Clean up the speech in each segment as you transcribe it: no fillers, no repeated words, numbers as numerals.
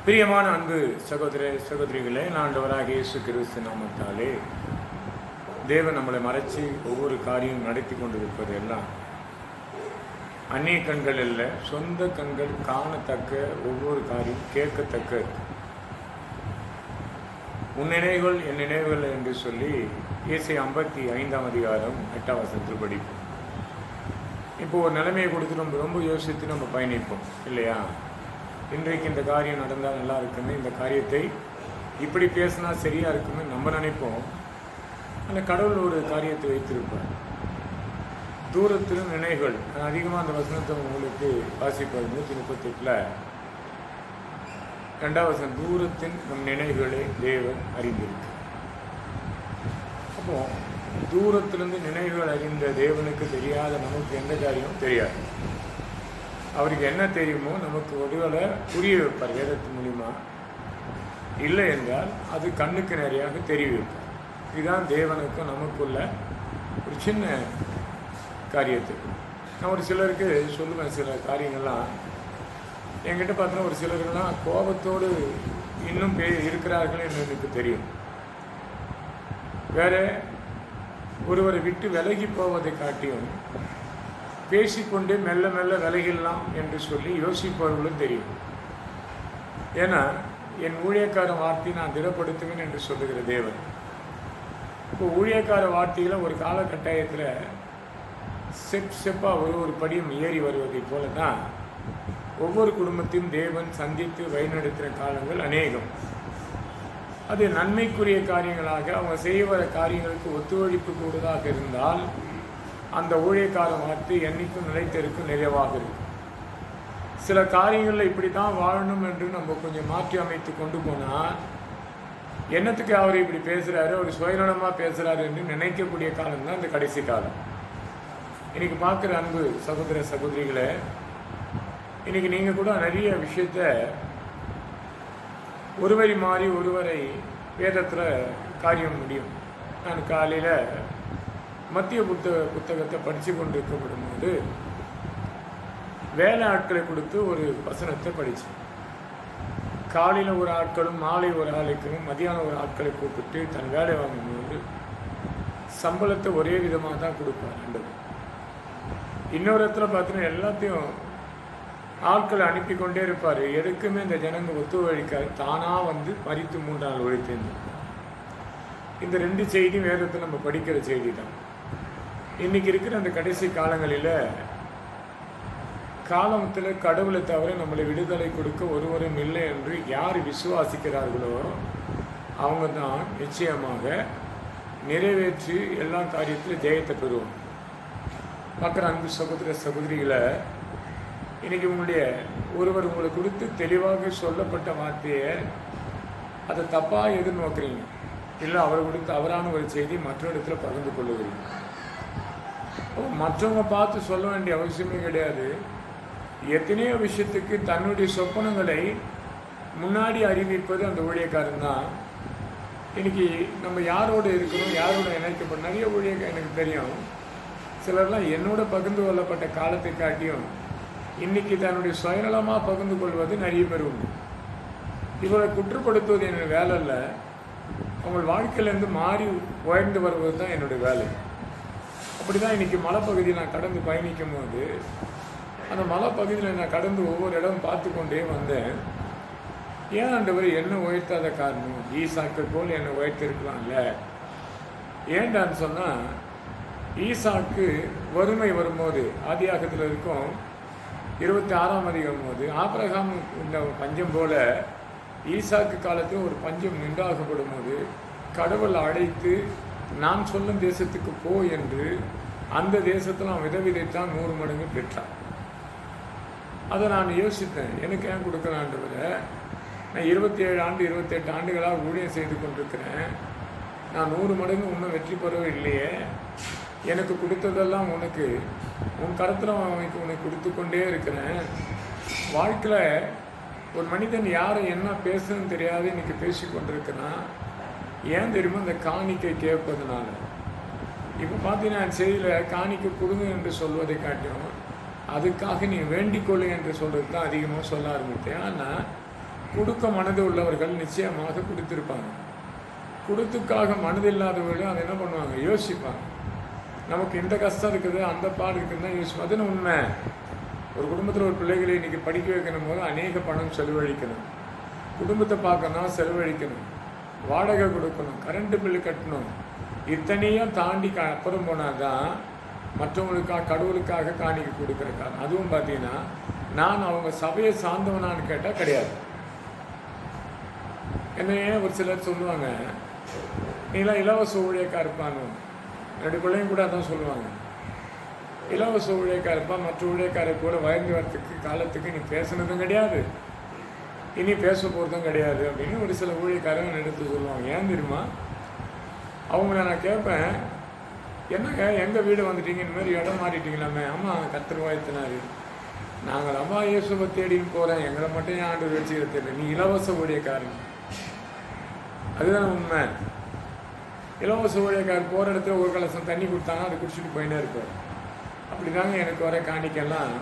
பிரியமான அன்பு சகோதர சகோதரிகளே, ஆண்டவராகிய இயேசு கிறிஸ்து நாமத்தாலே தேவன் நம்மளை மறைச்சி ஒவ்வொரு காரியம் நடத்தி கொண்டிருப்பது எல்லாம் அந்நிய கண்கள் அல்ல, சொந்த கண்கள் காணத்தக்க ஒவ்வொரு காரியம் கேட்கத்தக்க. உன் நினைவுகள் என் நினைவுகள் என்று சொல்லி ஏசாயா 55:8 படிப்போம். இப்போ ஒரு நிலைமையை கொடுத்து நம்ம ரொம்ப யோசித்து நம்ம பயணிப்போம் இல்லையா? இன்றைக்கு இந்த காரியம் நடந்தால் நல்லா இருக்குன்னு, இந்த காரியத்தை இப்படி பேசினா சரியாக இருக்குன்னு நம்ம நினைப்போம். அந்த கடவுள் ஒரு காரியத்தை வைத்திருப்பார். தூரத்திலும் நினைவுகள். அதிகமாக அந்த வசனத்தை உங்களுக்கு வாசிப்பது 138 2 தூரத்தின் நம் நினைவுகளை தேவன் அறிந்திருக்கு. அப்போ தூரத்திலிருந்து நினைவுகள் அறிந்த தேவனுக்கு தெரியாத நமக்கு எந்த காரியமும் தெரியாது. அவருக்கு என்ன தெரியுமோ நமக்கு ஒருவேளை புரிய வைப்பார் வேதத்தின் மூலிமா. இல்லை என்றால் அது கண்ணுக்கு நிறையாக தெரிய வைப்பார். இதுதான் தேவனுக்கும் நமக்குள்ள ஒரு சின்ன காரியத்துக்கு. நான் ஒரு சிலருக்கு சொல்லுவேன், சில காரியங்கள்லாம் என்கிட்ட பார்த்தோன்னா ஒரு சிலருக்கெல்லாம் கோபத்தோடு இன்னும் இருக்கிறார்கள் என்று எனக்கு தெரியும். வேற ஒருவரை விட்டு விலகி போவதை காட்டியும் பேசிக்கொண்டே மெல்ல மெல்ல விலகிடலாம் என்று சொல்லி யோசிப்பவர்களும் தெரியும். ஏன்னா என் ஊழியக்கார வார்த்தையை நான் திடப்படுத்துவேன் என்று சொல்லுகிற தேவன். இப்போ ஊழியக்கார வார்த்தையில் ஒரு காலகட்டாயத்தில் ஸ்டெப்பாக ஒரு படியும் ஏறி வருவதை போல தான் ஒவ்வொரு குடும்பத்தையும் தேவன் சந்தித்து வழிநடத்துகிற காலங்கள் அநேகம். அது நன்மைக்குரிய காரியங்களாக அவங்க செய்ய வர காரியங்களுக்கு ஒத்துழைப்பு கூடுதலாக இருந்தால் அந்த ஊழியக்கார வார்த்தை என்னைக்கும் நிலைத்திருக்கும், நிறைவாக இருக்கும். சில காரியங்களில் இப்படி தான் வாழணும் என்று நம்ம கொஞ்சம் மாற்றி அமைத்து கொண்டு போனால் என்னத்துக்கு அவர் இப்படி பேசுகிறாரு, அவர் சுயநலமாக பேசுகிறாரு என்று நினைக்கக்கூடிய காலம் தான் இந்த கடைசி காலம். இன்றைக்கி பார்க்குற அன்பு சகோதர சகோதரிகளை, இன்றைக்கி நீங்கள் கூட நிறைய விஷயத்த ஒருவரை மாறி ஒருவரை வேதத்தில் காரியம் முடியும். நான் காலையில் மத்திய புத்தகத்தை படித்து கொண்டு இருக்கப்படும் போது வேலை ஆட்களை கொடுத்து ஒரு வசனத்தை படித்தேன். காலையில் ஒரு ஆட்களும் மாலை ஒரு ஆளுக்கும் மதியானம் ஒரு ஆட்களை கூப்பிட்டு தன் வேலை வாங்கும்போது சம்பளத்தை ஒரே விதமாக தான் கொடுப்பார். இன்னொரு இடத்துல பார்த்தீங்கன்னா எல்லாத்தையும் ஆட்களை அனுப்பி கொண்டே இருப்பார். எதுக்குமே இந்த ஜனங்க ஒத்துழைக்காது, தானாக வந்து மறித்து 3 நாள் உழைத்தேன். இந்த 2 செய்தி வேதத்தை நம்ம படிக்கிற செய்தி தான். இன்றைக்கி இருக்கிற அந்த கடைசி காலங்களில் காலத்தில் கடவுளை தவிர நம்மளை விடுதலை கொடுக்க ஒருவரும் இல்லை என்று யார் விசுவாசிக்கிறார்களோ அவங்க தான் நிச்சயமாக நிறைவேற்றி எல்லா காரியத்திலும் ஜெயத்தை பெறுவோம். பார்க்குற அன்பு சகோதர சகோதரிகளை, இன்றைக்கி உங்களுடைய ஒருவர் உங்களை கொடுத்து தெளிவாக சொல்லப்பட்ட வார்த்தையை அதை தப்பாக எதிர்நோக்குறீங்க, இல்லை அவர் கொடுத்து அவரான ஒரு செய்தி மற்ற இடத்துல பகிர்ந்து கொள்ளுவீங்க. மற்றவங்க பார்த்து சொல்ல வேண்டிய அவசியமே கிடையாது. எத்தனையோ விஷயத்துக்கு தன்னுடைய சொப்பனங்களை முன்னாடி அறிவிப்பது அந்த ஊழியக்காரன் தான். இன்றைக்கி நம்ம யாரோடு இருக்கணும், யாரோட இணைக்கப்படும் நிறைய ஊழியக்காரன் எனக்கு தெரியும். சிலர்லாம் என்னோட பகிர்ந்து கொள்ளப்பட்ட காலத்தை காட்டியும் இன்றைக்கி தன்னுடைய சுயநலமாக பகிர்ந்து கொள்வது நிறைய பேர் உண்டு. இவரை குற்றப்படுத்துவது என்னுடைய வேலை இல்லை, அவங்க வாழ்க்கையிலேருந்து மாறி உயர்ந்து வருவது தான் என்னுடைய வேலை. அப்படி தான் இன்றைக்கி மலைப்பகுதியை நான் கடந்து பயணிக்கும் போது அந்த மலைப்பகுதியில் நான் கடந்து ஒவ்வொரு இடமும் பார்த்து கொண்டே வந்தேன். ஏன் ஆண்டவர் என்ன உயர்த்தாத காரணம், ஈசாக்கு போல் என்னை உயர்த்திருக்கலாம்ல. ஏன்டான்னு சொன்னால், ஈசாக்கு வறுமை வரும்போது ஆதியாகத்தில் இருக்கும் 26ஆம் அதிகாரம் போது ஆபிரகாம் இந்த பஞ்சம் போல ஈசாக்கு காலத்தில் ஒரு பஞ்சம் நின்றாகப்படும் போது கடவுள் அழைத்து நான் சொல்லும் தேசத்துக்கு போ என்று அந்த தேசத்தில் அவன் விதைத்தான் 100 மடங்கு பெற்றான். அதை நான் யோசித்தேன், எனக்கு ஏன் கொடுக்கலான்றவர நான் 27 ஆண்டு 28 ஆண்டுகளாக ஊழியம் செய்து கொண்டிருக்கிறேன். நான் 100 மடங்கு இன்னும் வெற்றி பெறவே இல்லையே. எனக்கு கொடுத்ததெல்லாம் உனக்கு உன் கருத்தில் உனக்கு கொடுத்து கொண்டே இருக்கிறேன். வாழ்க்கையில் ஒரு மனிதன் யாரை என்ன பேசுன்னு தெரியாது இன்றைக்கி பேசி கொண்டிருக்கிறான். ஏன் தெரியுமா? இந்த காணிக்கை கேட்பதுனால. இப்போ பார்த்தீங்கன்னா செய்தியில் காணிக்கை கொடுங்க என்று சொல்வதை காட்டியும் அதுக்காக நீ வேண்டிக்கொள்ளு என்று சொல்கிறது தான் அதிகமாக சொல்ல ஆரம்பித்தேன். ஆனால் கொடுக்க மனது உள்ளவர்கள் நிச்சயமாக கொடுத்திருப்பாங்க. கொடுத்துக்காக மனது இல்லாதவர்களும் அதை என்ன பண்ணுவாங்க, யோசிப்பாங்க. நமக்கு இந்த கஷ்டம் இருக்குது, அந்த பாடு இருக்குதுன்னு தான் யோசிப்போம். அதுன்னு உண்மை. ஒரு குடும்பத்தில் ஒரு பிள்ளைகளை இன்றைக்கி படிக்க வைக்கணும் போது அநேக பணம் செலவழிக்கணும், குடும்பத்தை பார்க்கணும், செலவழிக்கணும், வாடகை கொடுக்கணும், கரண்ட்டு பில்லு கட்டணும். இத்தனையும் தாண்டி அப்புறம் போனால் தான் மற்றவங்களுக்காக கடவுளுக்காக காணிக்க கொடுக்குறக்காக. அதுவும் பார்த்தீங்கன்னா நான் அவங்க சபையை சார்ந்தவனான்னு கேட்டால் கிடையாது. என்னையே ஒரு சிலர் சொல்லுவாங்க, நீலாம் இலவச ஊழியக்காக இருப்பான்னு. என்னுடைய பிள்ளைங்க கூட அதான் சொல்லுவாங்க, இலவச ஊழியக்காக இருப்பா, மற்ற ஊழியக்காரை கூட வயந்து வரத்துக்கு காலத்துக்கு நீ பேசுனதும் கிடையாது, இனி பேச போகிறதும் கிடையாது அப்படின்னு ஒரு சில ஊழியக்காரங்க எடுத்து சொல்லுவாங்க. ஏன் தெரியுமா? அவங்கள நான் கேட்பேன், என்னங்க எங்கள் வீடு வந்துட்டீங்க, இந்த மாதிரி இடம் மாறிட்டீங்களாமே. ஆமாம், கர்த்தர் வாழ்த்தினாரு. நாங்கள் அம்மா இயேசுவை தேடின்னு போகிறேன், எங்களை மட்டும் ஏன் ஆண்டு வச்சுக்கிற தெரியல. நீ இலவச ஊழியக்காரன். அதுதான் உண்மை. இலவச ஊழியக்காரர் போகிற இடத்துல ஒரு கலசம் தண்ணி கொடுத்தாங்கன்னா அதை குடிச்சிட்டு போயினே இருப்பார். அப்படி தாங்க எனக்கு வர காணிக்கெல்லாம்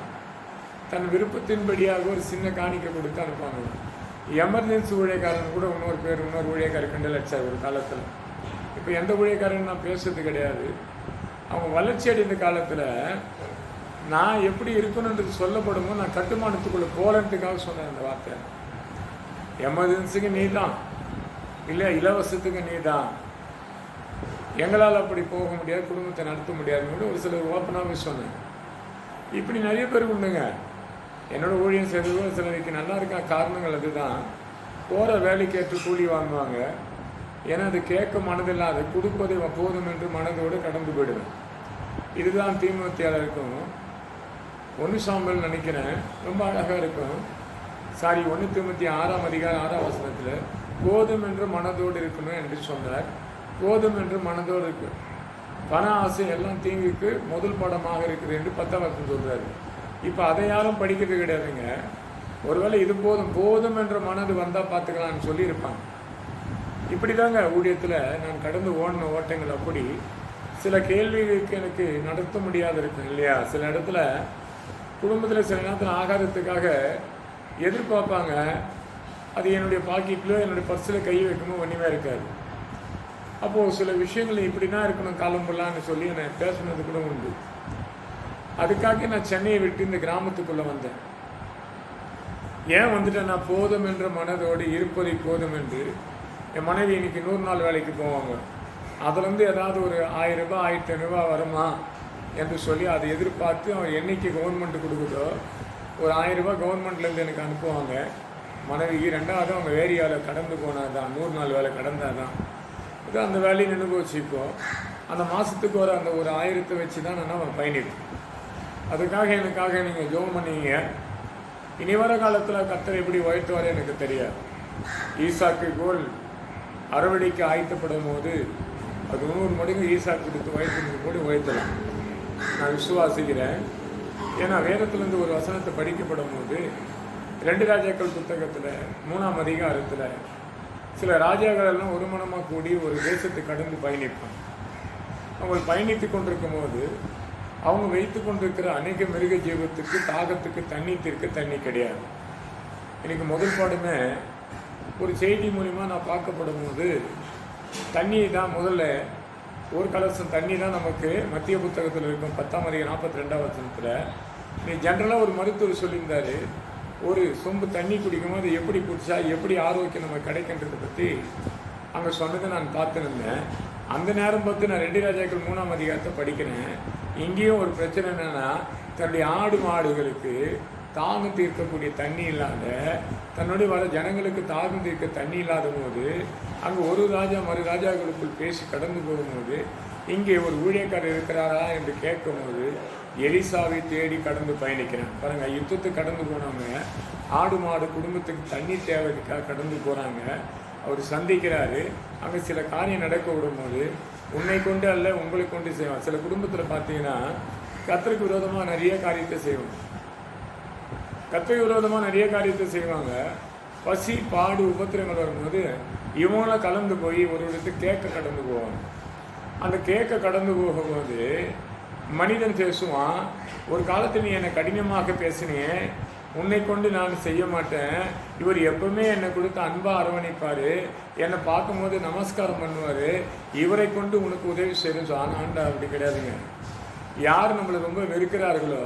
தன் விருப்பத்தின்படியாக ஒரு சின்ன காணிக்கை கொடுத்து அனுப்பாங்க. எமர்ஜென்சி ஊழியக்காரன் கூட இன்னொரு ஊழியக்காரர் கண்டல் அடிச்சார் ஒரு காலத்தில். இப்போ எந்த ஊழியக்காரன் நான் பேசுறது கிடையாது. அவங்க வளர்ச்சி அடைந்த காலத்தில் நான் எப்படி இருக்கணுன்றது சொல்லப்படும்போது நான் கட்டுமானத்துக்குள்ளே போகிறதுக்காக சொன்னேன் அந்த வார்த்தை. எமர்ஜென்சிக்கு நீ தான், இல்லை இலவசத்துக்கு நீ தான், எங்களால் அப்படி போக முடியாது, குடும்பத்தை நடத்த முடியாதுன்னு ஒரு சிலர் ஓப்பனாகவே சொன்னேன். இப்படி நிறைய பேர் உண்டுங்க. என்னோடய ஊழியம் செய்தது சிலருக்கு நல்லா இருக்கா. காரணங்கள் அதுதான். போகிற வேலைக்கு ஏற்று கூலி வாங்குவாங்க. ஏன்னா அது கேட்க மனதில்லாத, கொடுப்பதை போதும் என்று மனதோடு கடந்து போயிடுவேன். இதுதான் தீமோத்தேயுல இருக்கும். 1 சாமுவேல் நினைக்கிறேன், ரொம்ப அழகாக இருக்கும். 1 தீமோத்தேயு 6ஆம் அதிகாரம் 6ஆம் வசனத்தில் போதும் என்று மனதோடு இருக்கணும் என்று சொன்னார். போதும் என்று மனதோடு இருக்கு. பண ஆசை எல்லாம் தீங்குக்கு முதல் படமாக இருக்குது என்று 10ஆம் வசனம் சொல்கிறாரு. இப்போ அதை யாரும் படிக்கிறது கிடையாதுங்க. ஒருவேளை இது போதும் போதும் என்ற மனது வந்தால் பார்த்துக்கலான்னு சொல்லியிருப்பாங்க. இப்படி தாங்க ஊழியத்தில் நான் கடந்து ஓடின ஓட்டங்கள். அப்படி சில கேள்விகளுக்கு எனக்கு நடத்த முடியாது இருக்கும் இல்லையா. சில இடத்துல குடும்பத்தில் சில நேரத்தில் ஆகாரத்துக்காக எதிர்பார்ப்பாங்க. அது என்னுடைய பாக்கெட்டில் என்னுடைய பர்ஸில் கை வைக்கும்போது ஒன்றுமே இருக்காது. அப்போது சில விஷயங்கள் இப்படி தான் இருக்கணும் காலம்புலான்னு சொல்லி என்னை பேசுனது கூட உண்டு. அதுக்காக நான் சென்னையை விட்டு இந்த கிராமத்துக்குள்ளே வந்தேன். ஏன் வந்துட்டேன்? நான் போதும் என்ற மனதோடு இருப்பதை போதும் என்று. என் மனைவி இன்னைக்கு 100 நாள் வேலைக்கு போவாங்க. அதுலேருந்து ஏதாவது ஒரு 1000 ரூபாய் 1500 வருமா என்று சொல்லி அதை எதிர்பார்த்து அவன் என்னைக்கு கவர்மெண்ட்டு கொடுக்குதோ ஒரு 1000 ரூபாய் கவர்மெண்ட்லேருந்து எனக்கு அனுப்புவாங்க மனைவிக்கு. 2வது அவங்க ஏரியாவில் கடந்து போனால் தான், 100 நாள் வேலை கடந்தால் தான் இது அந்த வேலையை நின்று போச்சு. இப்போது அந்த மாதத்துக்கு வர அந்த ஒரு 1000 வச்சு தான் நான் பயணிப்பேன். அதுக்காக எனக்காக நீங்கள் ஜோம் பண்ணீங்க. இனி வர காலத்தில் கர்த்தர் எப்படி உயர்த்துவாரே எனக்கு தெரியாது. ஈசாக்கு கோல் அறுவடைக்கு ஆயத்தப்படும் போது அது 100 மடங்கு ஈசாக்கு கொடுத்து உயர்த்துறது கூட உயர்த்தலாம் நான் விசுவாசிக்கிறேன். ஏன்னா வேதத்திலேருந்து ஒரு வசனத்தை படிக்கப்படும் போது 2 ராஜாக்கள் புத்தகத்தில் 3ஆம் அதிகாரத்தில் சில ராஜாக்கள் எல்லாம் ஒரு மனமாக கூடி ஒரு தேசத்தை கடந்து பயணிப்பாங்க. அவங்க பயணித்து கொண்டிருக்கும் போது அவங்க வைத்து கொண்டிருக்கிற அநேக மிருக ஜீவத்துக்கு தாகத்துக்கு தண்ணி கிடையாது. எனக்கு முதல் பாடமே ஒரு செய்தி மூலிமா நான் பார்க்கப்படும் போது தண்ணி தான் முதல்ல ஒரு கலசம் தண்ணி தான் நமக்கு மத்திய புத்தகத்தில் இருக்கும் 10ஆம் அதிகாரம் 42ஆம் வசனத்தில். நீ ஜென்ரலாக ஒரு மருத்துவர் சொல்லியிருந்தார், ஒரு சொம்பு தண்ணி குடிக்கும்போது எப்படி குடிச்சா எப்படி ஆரோக்கியம் நம்ம கிடைக்கின்றதை பற்றி அங்கே சொன்னதை நான் பார்த்துருந்தேன். அந்த நேரம் பார்த்து நான் 2 ராஜாக்கள் 3ஆம் அதிகாரத்தை படிக்கிறேன். இங்கேயும் ஒரு பிரச்சனை என்னென்னா, தன்னுடைய ஆடு மாடுகளுக்கு தாகம் தீர்க்கக்கூடிய தண்ணி இல்லாத, தன்னுடைய வர ஜனங்களுக்கு தாகம் தீர்க்க தண்ணி இல்லாத போது அங்கே ஒரு ராஜா மறு ராஜாக்களுக்குள் பேசி கடந்து போகும்போது இங்கே ஒரு ஊழியக்காரர் இருக்கிறாரா என்று கேட்கும்போது எலிசாவை தேடி கடந்து பயணிக்கிறேன். பாருங்கள், யுத்தத்துக்கு கடந்து போனவங்க ஆடு மாடு குடும்பத்துக்கு தண்ணி தேவைக்காக கடந்து போகிறாங்க. அவர் சந்திக்கிறாரு. அங்கே சில காரியம் நடக்க விடும்போது உன்னை கொண்டு அல்ல உங்களை கொண்டு செய்வான். சில குடும்பத்தில் பார்த்தீங்கன்னா கர்த்தருக்கு விரோதமாக நிறைய காரியத்தை செய்வாங்க. கர்த்தருக்கு விரோதமாக நிறைய காரியத்தை செய்வாங்க. பசி பாடு உபத்திரங்கள் வரும்போது இவங்கள கலந்து போய் ஒரு இடத்துக்கு கேட்க கடந்து போவாங்க. அந்த கேட்க கடந்து போகும்போது மனிதன் பேசுவான், ஒரு காலத்தில் நீ என்னை கடினமாக பேசினியே, உன்னை கொண்டு நான் செய்ய மாட்டேன். இவர் எப்பவுமே என்னை கொடுத்து அன்பாக அரவணைப்பார், என்னை பார்க்கும்போது நமஸ்காரம் பண்ணுவார், இவரை கொண்டு உனக்கு உதவி செய்யணும். ஆனால் ஆண்டா அப்படி கிடையாதுங்க. யார் நம்மளை ரொம்ப வெறுக்கிறார்களோ,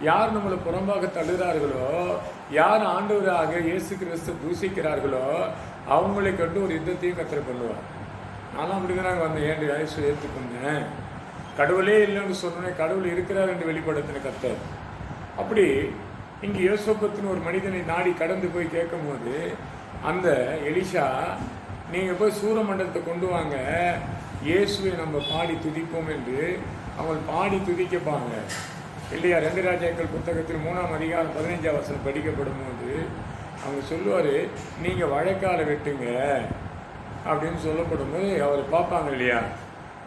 யார் நம்மளை புறம்பாக தள்ளுகிறார்களோ, யார் ஆண்டவராக இயேசு கிறிஸ்து தூசிக்கிறார்களோ அவங்களை கண்டு ஒரு யுத்தத்தையும் கத்தர் பண்ணுவார். நானும் அப்படிதான் வந்தேன். ஏன் இயேசு ஏற்றுக்கொண்டேன், கடவுளே இல்லைன்னு சொன்னேன், கடவுள் இருக்கிறார் என்று வெளிப்படுத்தின கத்தர். அப்படி இங்கே யோசேப்புன்னு ஒரு மனிதனை நாடி கடந்து போய் கேட்கும் போது அந்த எலிஷா, நீங்கள் போய் சூரமண்டலத்தை கொண்டு வாங்க, இயேசுவை நம்ம பாடி துதிப்போம் என்று அவங்க பாடி துதிக்கப்பாங்க இல்லையா. 2 ராஜாக்கள் புத்தகத்தில் 3ஆம் அதிகாரம் 15ஆம் வசனம் படிக்கப்படும் போது அவங்க சொல்லுவார், நீங்கள் வழக்கால வெட்டுங்க அப்படின்னு சொல்லப்படும் போது அவர் பார்ப்பாங்க இல்லையா,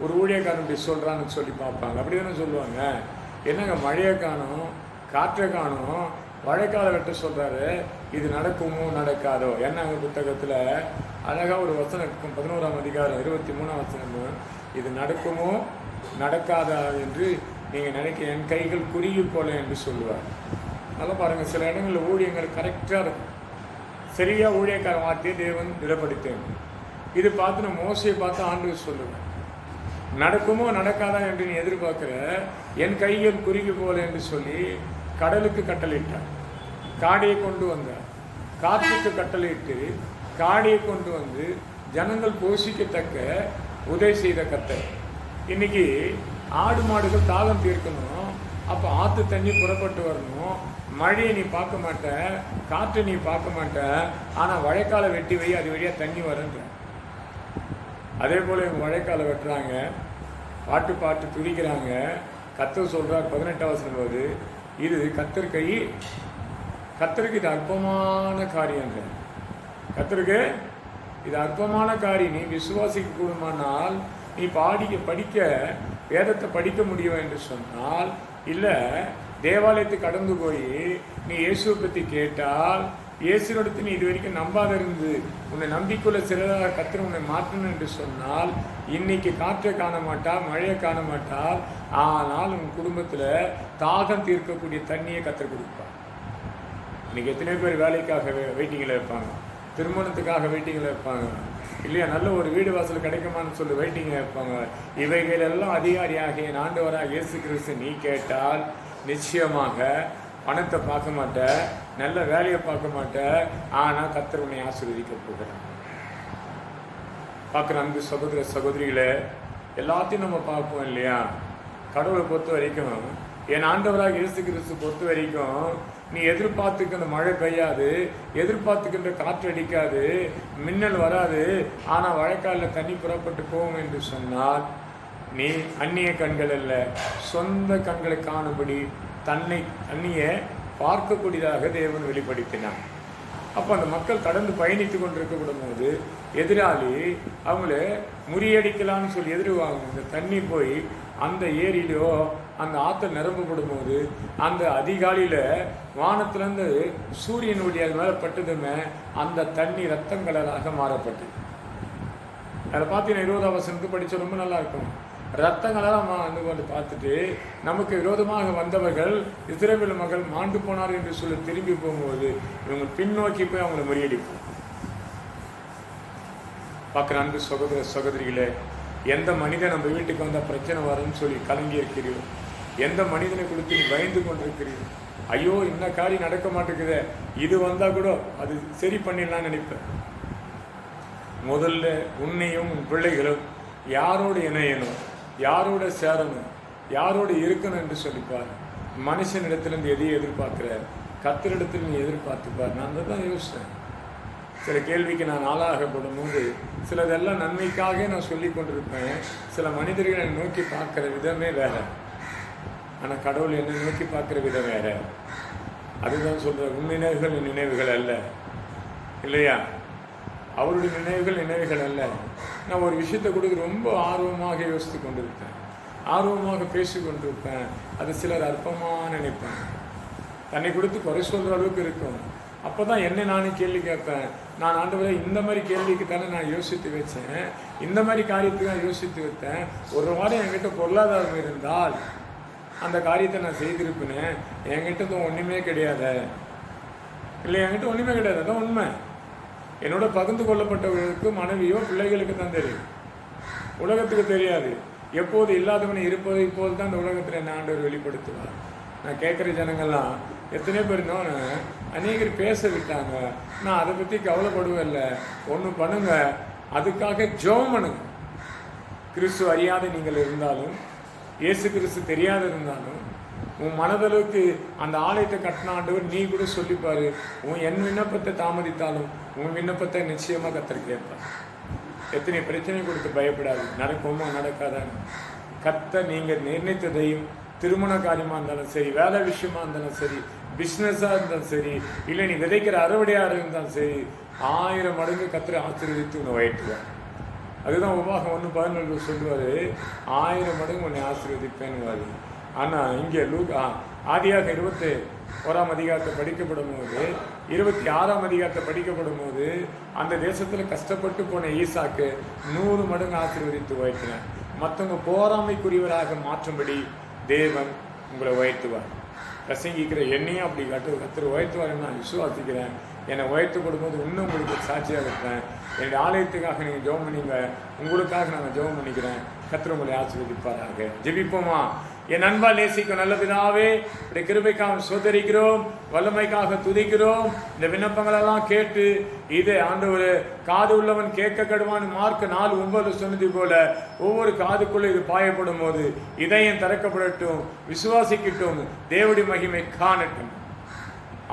ஒரு ஊழியக்காரன் இப்படி சொல்கிறான்னு சொல்லி பார்ப்பாங்க. அப்படி தானே சொல்லுவாங்க. என்னங்க மழையை காணும், காற்றை காணும், வழக்கால வெட்ட சொல்கிறாரு, இது நடக்குமோ நடக்காதோ. என்னங்க புத்தகத்தில் அழகாக ஒரு வசனம் இருக்கும், 11ஆம் அதிகாரம் 23ஆம் வசனம், இது நடக்குமோ நடக்காதா என்று நீங்கள் நினைக்க என் கைகள் குறுகி போல என்று சொல்லுவார். நல்லா பாருங்கள், சில இடங்களில் ஊழியங்கள் கரெக்டாக இருக்கும். சரியாக ஊழியக்கார வார்த்தையை தேவன் திடப்படுத்தேன். இது பார்த்து நான் மோசையை பார்த்து ஆண்டவர் சொல்லுவேன், நடக்குமோ நடக்காதா என்று நீ எதிர்பார்க்குற, என் கைகள் குறுகி போல என்று சொல்லி கடலுக்கு கட்டளையிட்டார், காடையை கொண்டு வந்தார். காற்றுக்கு கட்டளையிட்டு காடையை கொண்டு வந்து ஜனங்கள் போஷிக்கத்தக்க உதவி செய்த கர்த்தர். இன்னைக்கு ஆடு மாடுகள் தாகம் தீர்க்கணும், அப்போ ஆற்று தண்ணி புறப்பட்டு வரணும். மழையை நீ பார்க்க மாட்ட, காற்றை நீ பார்க்க மாட்ட, ஆனால் வழைக்காலை வெட்டி வை, அது வழியாக தண்ணி வருன்ற. அதே போல் இவங்க வழைக்காலை வெட்டுறாங்க, பாட்டு பாட்டு துதிக்கிறாங்க. கர்த்தர் சொல்கிறார் 18ஆம் வசனம் போது, இது கர்த்தர் கை, கர்த்தருக்கு இது அற்பமான காரியம். கர்த்தருக்கு இது அற்பமான காரியம். நீ விசுவாசிக்க கூடுமானால் நீ படிக்க வேதத்தை படிக்க முடியும் என்று சொன்னால், இல்லை தேவாலயத்தை கடந்து போய் நீ இயேசுவை பற்றி கேட்டால், இயேசுவிடத்து நீ இது வரைக்கும் நம்பாத இருந்து உன்னை நம்பிக்கையுள்ள சிலராக கர்த்தர் உன்னை மாற்றணும் என்று சொன்னால், இன்னைக்கு காற்றை காண மாட்டார், மழையை காண மாட்டார், ஆனால் உன் குடும்பத்தில் தாகம் தீர்க்கக்கூடிய தண்ணியை கர்த்தர் கொடுப்பார். இன்னைக்கு எத்தனை பேர் வேலைக்காக வெயிட்டிங்கில் இருப்பாங்க, திருமணத்துக்காக வெயிட்டிங்கில் இருப்பாங்க, இல்லையா நல்ல ஒரு வீடு வாசல் கிடைக்குமான்னு சொல்லி வெயிட்டிங்கில் இருப்பாங்க. இவைகளெல்லாம் அதிகாரியாக என் ஆண்டவராக இயேசு கிறிஸ்து நீ கேட்டால் நிச்சயமாக பணத்தை பார்க்க மாட்டேன், நல்ல வேலையை பார்க்க மாட்டேன், ஆனால் கர்த்தர் உன்னை ஆசீர்வதிக்க போகிறார். பார்க்குற அன்பு சகோதர சகோதரிகளை எல்லாத்தையும் நம்ம பார்ப்போம் இல்லையா. கடவுளை பொறுத்த வரைக்கும், என் ஆண்டவராக இயேசு கிறிஸ்து பொறுத்த வரைக்கும், நீ எதிர்பார்த்துக்கின்ற மழை பெய்யாது, எதிர்பார்த்துக்கின்ற காற்று அடிக்காது, மின்னல் வராது, ஆனால் வழக்காலில் தண்ணி புறப்பட்டு போகும் என்று சொன்னால், நீ அந்நிய கண்கள் அல்ல, சொந்த கண்களை காணும்படி தண்ணியை பார்க்கக்கூடியதாக தேவன் வெளிப்படுத்தினான். அப்போ அந்த மக்கள் கடந்து பயணித்து கொண்டிருக்கப்படும் போது எதிராளி அவங்கள முறியடிக்கலான்னு சொல்லி எதிர்வாங்க. இந்த தண்ணி போய் அந்த ஏரியிலோ அந்த ஆற்றை நிரம்பப்படும் போது அந்த அதிகாலையில் வானத்திலேருந்து சூரியனுடைய அது மேலே பட்டதுமே அந்த தண்ணி ரத்தம் கலராக மாறப்பட்டது. அதை பார்த்தீங்கன்னா 20ஆம் வசனத்துக்கு படித்தா ரொம்ப நல்லா இருக்கும். ரத்தங்களாக வந்து பார்த்துட்டு நமக்கு விரோதமாக வந்தவர்கள் இஸ்ரவேல் மகள் மாண்டு போனார் என்று சொல்லி திரும்பி போகும்போது இவங்க பின்னோக்கி போய் அவங்களை முறியடிப்போம். பார்க்குற அன்பு சகோதர சகோதரிகளே, எந்த மனிதன் நம்ம வீட்டுக்கு வந்தால் பிரச்சனை வரும்னு சொல்லி கலங்கி இருக்கிறீர்கள், எந்த மனிதனை கொடுத்து நீ பயந்து கொண்டிருக்கிறீர்கள், ஐயோ இந்த காரியம் நடக்க மாட்டேங்குதே, இது வந்தால் கூட அது சரி பண்ணிடலான்னு நினைப்பேன். முதல்ல உன்னையும் உன் பிள்ளைகளும் யாரோடு இணையணும், யாரோட சேரணும், யாரோடு இருக்கணும் என்று சொல்லிப்பார். மனுஷனிடத்திலிருந்து எதையும் எதிர்பார்க்கிறார், கர்த்தரிடத்தில் நீ எதிர்பார்த்துப்பார். நான் தான் யோசித்தேன். சில கேள்விக்கு நான் ஆளாகப்படும் போது சிலதெல்லாம் நன்மைக்காக நான் சொல்லி கொண்டிருப்பேன். சில மனிதர்களை என்னை நோக்கி பார்க்குற விதமே வேற, ஆனால் கடவுள் என்னை நோக்கி பார்க்குற விதம் வேற. அதுதான் சொல்கிறேன், உன் நினைவுகள் என் நினைவுகள் அல்ல, இல்லையா? அவருடைய நினைவுகள் அல்ல. நான் ஒரு விஷயத்தை கொடுத்து ரொம்ப ஆர்வமாக யோசித்து கொண்டிருப்பேன், ஆர்வமாக பேசி கொண்டிருப்பேன். அது சிலர் அற்பமாக நினைப்பேன், தன்னை கொடுத்து குறை சொல்கிற அளவுக்கு இருக்கும். அப்போ தான் என்னை நானே கேள்வி கேட்பேன், நான் ஆண்டவரே இந்த மாதிரி கேள்விக்கு தானே நான் யோசித்து வச்சேன், இந்த மாதிரி காரியத்துக்கு நான் யோசித்து வைத்தேன். ஒரு வாரம் என்கிட்ட பொருளாதாரம் இருந்தால் அந்த காரியத்தை நான் செய்திருப்பேனே, என்கிட்ட ஒன்றுமே கிடையாது, இல்லை, என்கிட்ட ஒன்றுமே கிடையாது. அதான் உண்மை. என்னோட பகிர்ந்து கொள்ளப்பட்டவர்களுக்கு மனைவியோ பிள்ளைகளுக்கு தான் தெரியும், உலகத்துக்கு தெரியாது. எப்போது இல்லாதவனை இருப்பது இப்போது தான் இந்த உலகத்தில் என்ன ஆண்டவர் வெளிப்படுத்துவார். நான் கேட்குற ஜனங்கள்லாம் எத்தனையோ பேர் இருந்தோன்னு அநேகர் பேச விட்டாங்க. நான் அதை பற்றி கவலைப்படுவேன். இல்லை, ஒன்று பண்ணுங்க, அதுக்காக ஜெபம் பண்ணுங்க. கிறிஸ்து அறியாத நீங்கள் இருந்தாலும், இயேசு கிறிஸ்து தெரியாத இருந்தாலும், உன் மனதளவுக்கு அந்த ஆலயத்தை கட்டின ஆண்டவர் நீ கூட சொல்லிப்பாரு, என் விண்ணப்பத்தை தாமதித்தாலும் உன் விண்ணப்பத்தை நிச்சயமாக கர்த்தர் கேட்பார். எத்தனை பிரச்சனை கொடுத்து பயப்படாது. நடக்குமா நடக்காதான்னு கர்த்தர் நீங்கள் நிர்ணயித்ததையும், திருமண காரியமாக இருந்தாலும் சரி, வேலை விஷயமா இருந்தாலும் சரி, பிஸ்னஸாக இருந்தாலும் சரி, இல்லை நீ விதைக்கிற அறுவடையாக இருந்தாலும் சரி, 1000 மடங்கு கர்த்தர் ஆசீர்வதித்து உன்னை வயிற்றுவார். அதுதான் உபாகம் 1:14 சொல்லுவார், 1000 மடங்கு உன்னை ஆசீர்வதிப்பேன்னு. ஆனால் இங்கே ஆதியாக 21ஆம் அதிகாரத்தை படிக்கப்படும் போது, 26ஆம் அதிகாரத்தை படிக்கப்படும் போது, அந்த தேசத்தில் கஷ்டப்பட்டு போன ஈசாக்கு 100 மடங்கு ஆசீர்வதித்து உயர்த்தினார். மற்றவங்க போராமைக்குரியவராக மாற்றும்படி தேவன் உங்களை உயர்த்துவார். பிரசங்கிக்கிற என்னையும் அப்படி கர்த்தர் உயர்த்துவார். நான் விசுவாசிக்கிறேன். என்னை உயர்த்து கொடுக்கும்போது இன்னும் உங்களுக்கு சாட்சியாக இருப்பேன். என்னுடைய ஆலயத்துக்காக நீங்கள் ஜெபம் பண்ணிங்க, உங்களுக்காக நாங்கள் ஜெபம் பண்ணிக்கிறேன். கர்த்தர் உங்களை ஆசீர்வதிப்பாராக. ஜெபிப்போமா? என் அன்பால் நேசிக்கும் நல்ல பிதாவே, உடைய கிருபைக்காக சோதரிக்கிறோம், வல்லமைக்காக துதிக்கிறோம். இந்த விண்ணப்பங்களெல்லாம் கேட்டு இது ஆண்டவர் காது உள்ளவன் கேட்க கடுவான் மார்க் 4:9 சொன்னது போல ஒவ்வொரு காதுக்குள்ள இது பாயப்படும் போது இதயம் திறக்கப்படட்டும், விசுவாசிக்கட்டும், தேவனுடைய மகிமை காணட்டும்.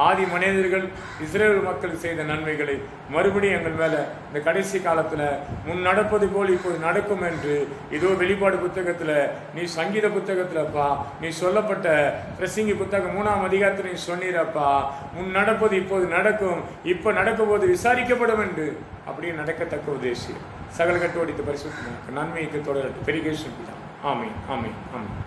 ஆதி மனிதர்கள் இஸ்ரேல் மக்கள் செய்த நன்மைகளை மறுபடியும் எங்கள் மேலே இந்த கடைசி காலத்தில் முன் நடப்பது போல் இப்போது நடக்கும் என்று இதோ வெளிப்பாடு புத்தகத்தில், நீ சங்கீத புத்தகத்தில்ப்பா, நீ சொல்லப்பட்ட பிரசங்கி புத்தகம் 3ஆம் அதிகாரத்தில் நீ சொன்னீரப்பா, முன் நடப்பது இப்போது நடக்கும், இப்போ நடக்கும் போது விசாரிக்கப்படும் என்று அப்படியே நடக்கத்தக்க உதேசி சகல கட்டோடித்து பரிசுத்தமாக நன்மைக்கு தொடரட்டு பெருகேஷன். ஆமீன், ஆமீன், ஆமீன்.